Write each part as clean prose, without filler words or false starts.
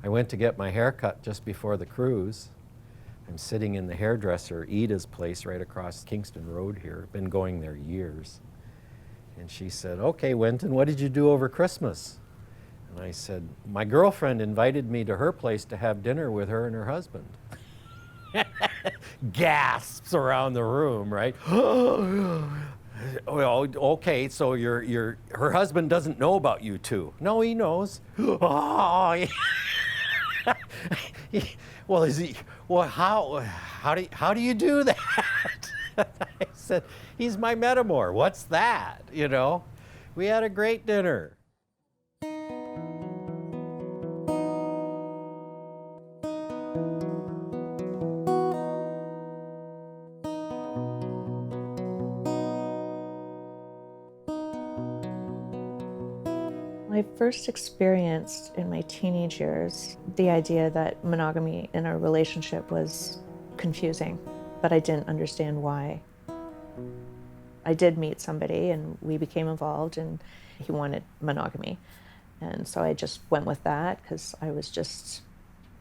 I went to get my hair cut just before the cruise. I'm sitting in the hairdresser, Ida's place, right across Kingston Road here. Been going there years. And she said, "Okay, Winton, what did you do over Christmas?" And I said, "My girlfriend invited me to her place to have dinner with her and her husband." Gasps around the room, right? Well, okay, so her husband doesn't know about you two. No, he knows. Oh, yeah. Well, how do you do that? I said, "He's my metamor. What's that?" You know, we had a great dinner. I first experienced in my teenage years the idea that monogamy in a relationship was confusing, but I didn't understand why. I did meet somebody and we became involved and he wanted monogamy. And so I just went with that because I was just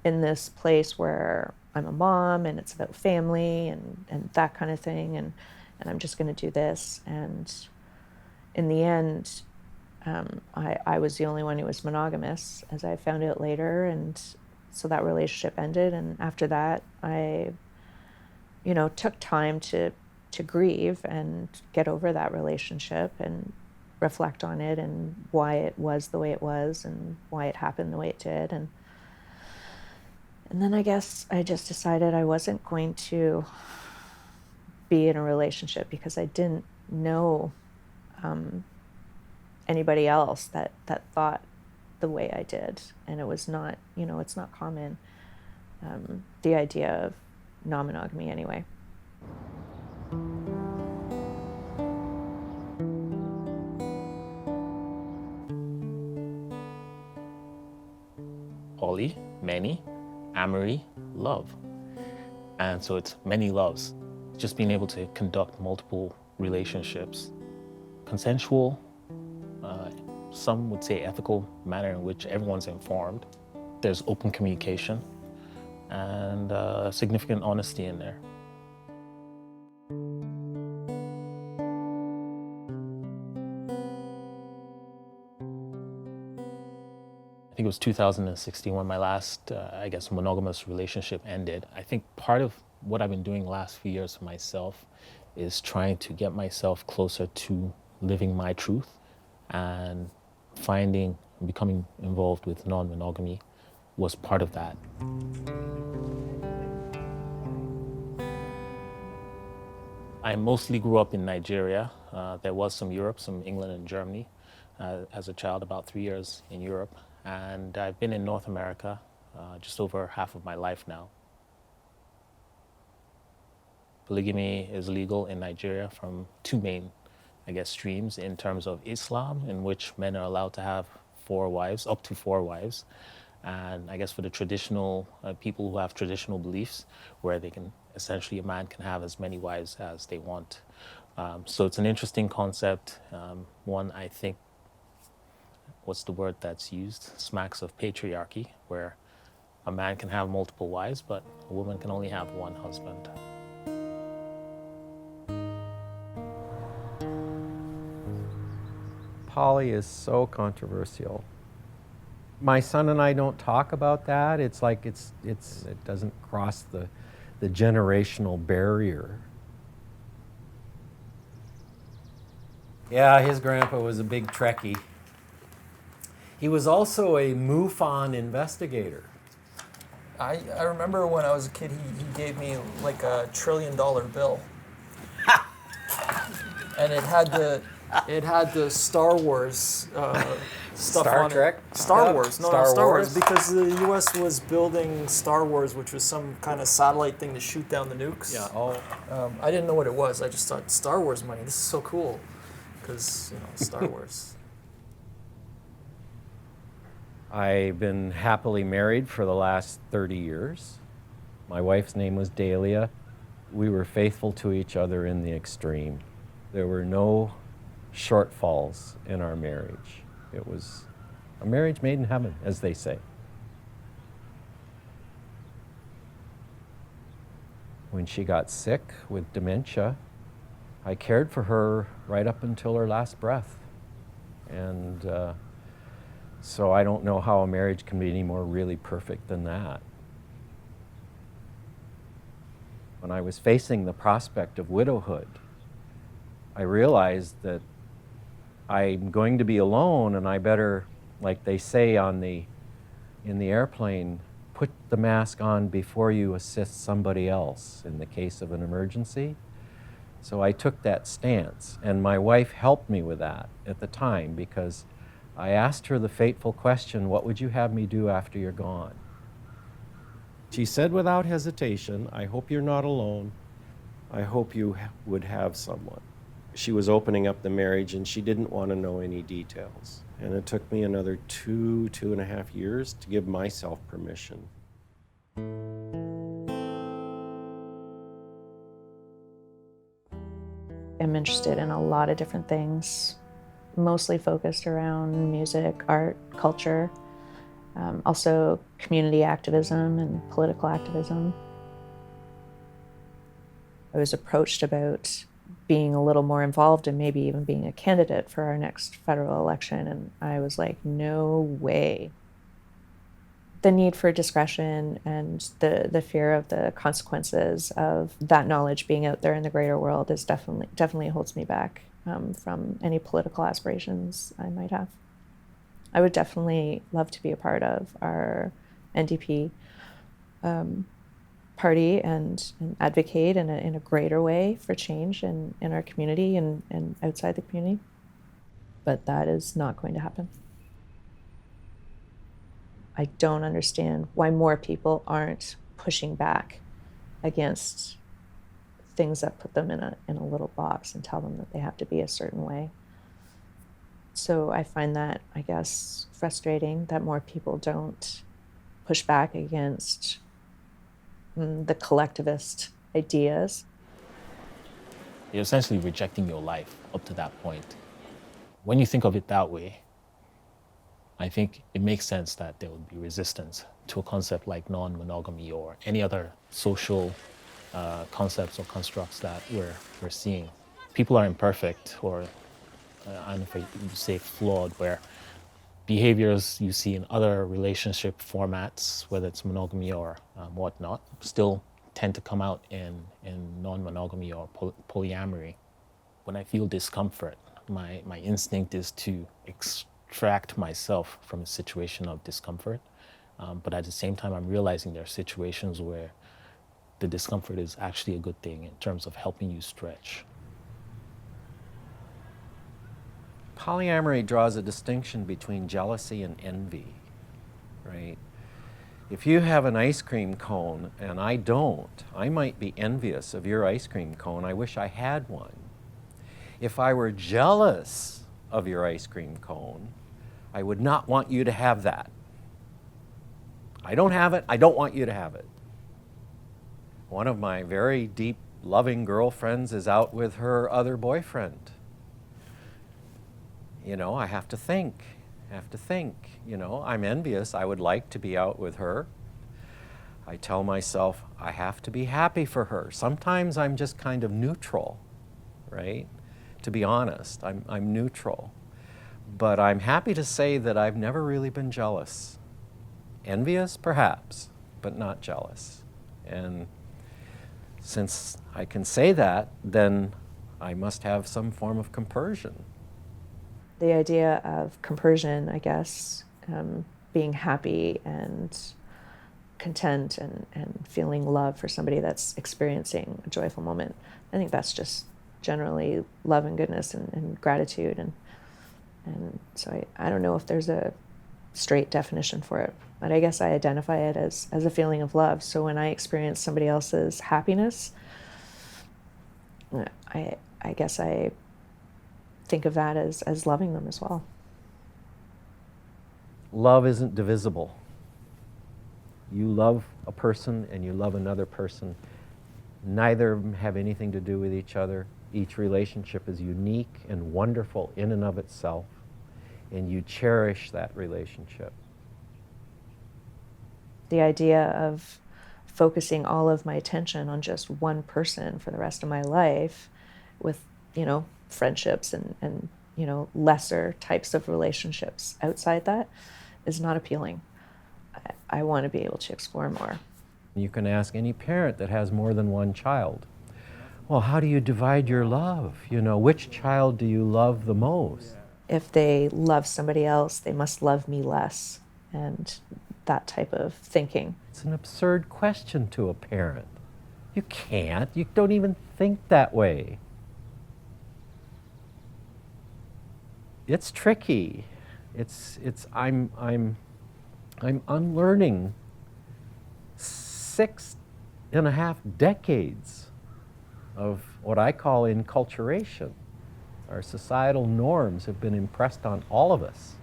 in this place where I'm a mom and it's about family and that kind of thing and I'm just going to do this. And in the end, I was the only one who was monogamous, as I found out later, and so that relationship ended. And after that, I, took time to grieve and get over that relationship and reflect on it and why it was the way it was and why it happened the way it did. And then I guess I just decided I wasn't going to be in a relationship because I didn't know anybody else that thought the way I did. And it was not, it's not common, the idea of non-monogamy anyway. Poly, many, amory, love. And so it's many loves. Just being able to conduct multiple relationships, consensual, some would say ethical manner in which everyone's informed. There's open communication and significant honesty in there. I think it was 2016 when my last, monogamous relationship ended. I think part of what I've been doing the last few years for myself is trying to get myself closer to living my truth and becoming involved with non-monogamy was part of that. I mostly grew up in Nigeria. There was some Europe, some England and Germany. As a child, about 3 years in Europe. And I've been in North America just over half of my life now. Polygamy is legal in Nigeria from two main streams in terms of Islam, in which men are allowed to have 4 wives, up to 4 wives. And I guess for the traditional people who have traditional beliefs, where they can essentially, a man can have as many wives as they want. So it's an interesting concept. One, I think, what's the word that's used? Smacks of patriarchy, where a man can have multiple wives, but a woman can only have one husband. Poly is so controversial. My son and I don't talk about that. It's like it doesn't cross the generational barrier. Yeah, his grandpa was a big Trekkie. He was also a MUFON investigator. I remember when I was a kid, he gave me like $1 trillion bill. And it had the Star Wars stuff Star on Trek? it. Star Wars. Star Wars. Wars? Because the U.S. was building Star Wars, which was some kind of satellite thing to shoot down the nukes. Yeah. Oh. I didn't know what it was. I just thought, Star Wars money, this is so cool. Because, Star Wars. I've been happily married for the last 30 years. My wife's name was Dahlia. We were faithful to each other in the extreme. There were no shortfalls in our marriage. It was a marriage made in heaven, as they say. when she got sick with dementia, I cared for her right up until her last breath. And so I don't know how a marriage can be any more really perfect than that. When I was facing the prospect of widowhood, I realized that I'm going to be alone, and I better, like they say in the airplane, put the mask on before you assist somebody else in the case of an emergency. So I took that stance, and my wife helped me with that at the time, because I asked her the fateful question, what would you have me do after you're gone? She said without hesitation, I hope you're not alone. I hope you would have someone. She was opening up the marriage, and she didn't want to know any details. And it took me another 2.5 years to give myself permission. I'm interested in a lot of different things, mostly focused around music, art, culture, also community activism and political activism. I was approached about being a little more involved and maybe even being a candidate for our next federal election, and I was like, no way. The need for discretion and the fear of the consequences of that knowledge being out there in the greater world is definitely holds me back from any political aspirations I might have. I would definitely love to be a part of our NDP party and advocate in a greater way for change in our community and outside the community. But that is not going to happen. I don't understand why more people aren't pushing back against things that put them in a little box and tell them that they have to be a certain way. So I find that, I guess, frustrating that more people don't push back against the collectivist ideas. You're essentially rejecting your life up to that point. When you think of it that way, I think it makes sense that there would be resistance to a concept like non-monogamy or any other social concepts or constructs that we're seeing. People are imperfect, or I don't know if I would say flawed, where behaviors you see in other relationship formats, whether it's monogamy or whatnot, still tend to come out in non-monogamy or polyamory. When I feel discomfort, my instinct is to extract myself from a situation of discomfort. But at the same time, I'm realizing there are situations where the discomfort is actually a good thing in terms of helping you stretch. Polyamory draws a distinction between jealousy and envy, right? If you have an ice cream cone and I don't, I might be envious of your ice cream cone. I wish I had one. If I were jealous of your ice cream cone, I would not want you to have that. I don't have it, I don't want you to have it. One of my very deep, loving girlfriends is out with her other boyfriend. You know, I have to think, you know, I'm envious, I would like to be out with her. I tell myself, I have to be happy for her. Sometimes I'm just kind of neutral, right? To be honest, I'm neutral. But I'm happy to say that I've never really been jealous. Envious, perhaps, but not jealous. And since I can say that, then I must have some form of compersion. The idea of compersion, I guess, being happy and content and feeling love for somebody that's experiencing a joyful moment, I think that's just generally love and goodness and gratitude. And so I don't know if there's a straight definition for it, but I guess I identify it as a feeling of love. So when I experience somebody else's happiness, I guess I think of that as loving them as well. Love isn't divisible. You love a person and you love another person. Neither of them have anything to do with each other. Each relationship is unique and wonderful in and of itself, and you cherish that relationship. The idea of focusing all of my attention on just one person for the rest of my life with, friendships and lesser types of relationships outside that is not appealing. I want to be able to explore more. You can ask any parent that has more than one child, well, how do you divide your love? Which child do you love the most? If they love somebody else, they must love me less, and that type of thinking. It's an absurd question to a parent. You can't. You don't even think that way. It's tricky. I'm unlearning 6.5 decades of what I call enculturation. Our societal norms have been impressed on all of us.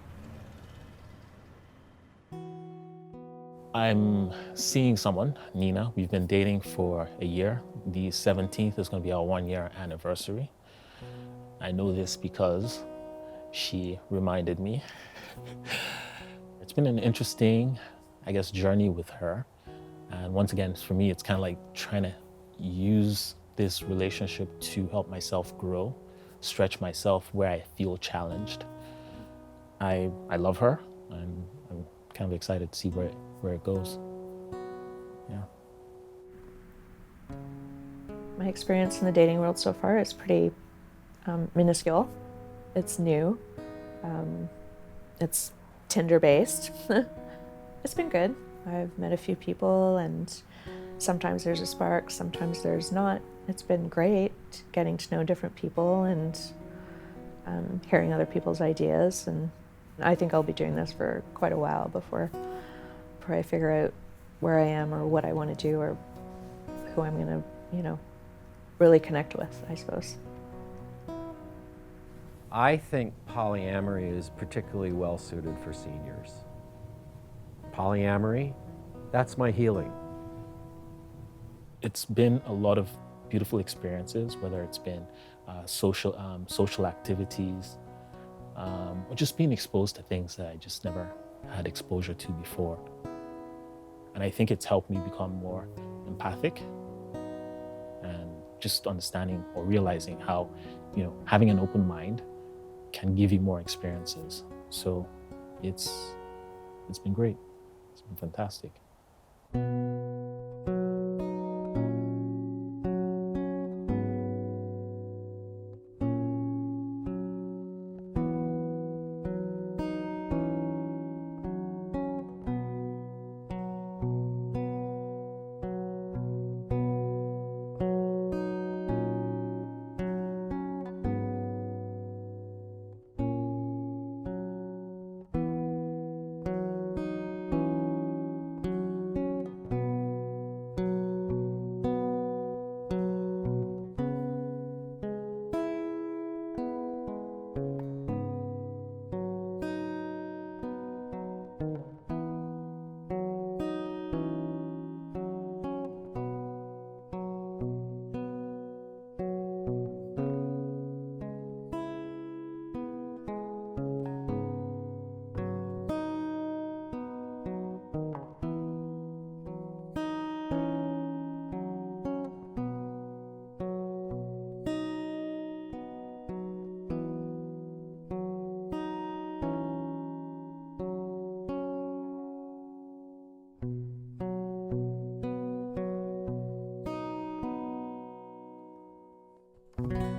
I'm seeing someone, Nina. We've been dating for a year. The 17th is going to be our 1-year anniversary. I know this because she reminded me. It's been an interesting, journey with her. And once again, for me, it's kind of like trying to use this relationship to help myself grow, stretch myself where I feel challenged. I love her, and I'm kind of excited to see where it goes. Yeah. My experience in the dating world so far is pretty minuscule. It's new. It's Tinder-based. It's been good. I've met a few people, and sometimes there's a spark, sometimes there's not. It's been great getting to know different people and hearing other people's ideas. And I think I'll be doing this for quite a while before I figure out where I am or what I want to do or who I'm going to, really connect with, I suppose. I think polyamory is particularly well suited for seniors. Polyamory, that's my healing. It's been a lot of beautiful experiences, whether it's been social activities, or just being exposed to things that I just never had exposure to before. And I think it's helped me become more empathic and just understanding or realizing how, having an open mind can give you more experiences. So it's been great. It's been fantastic. Thank you.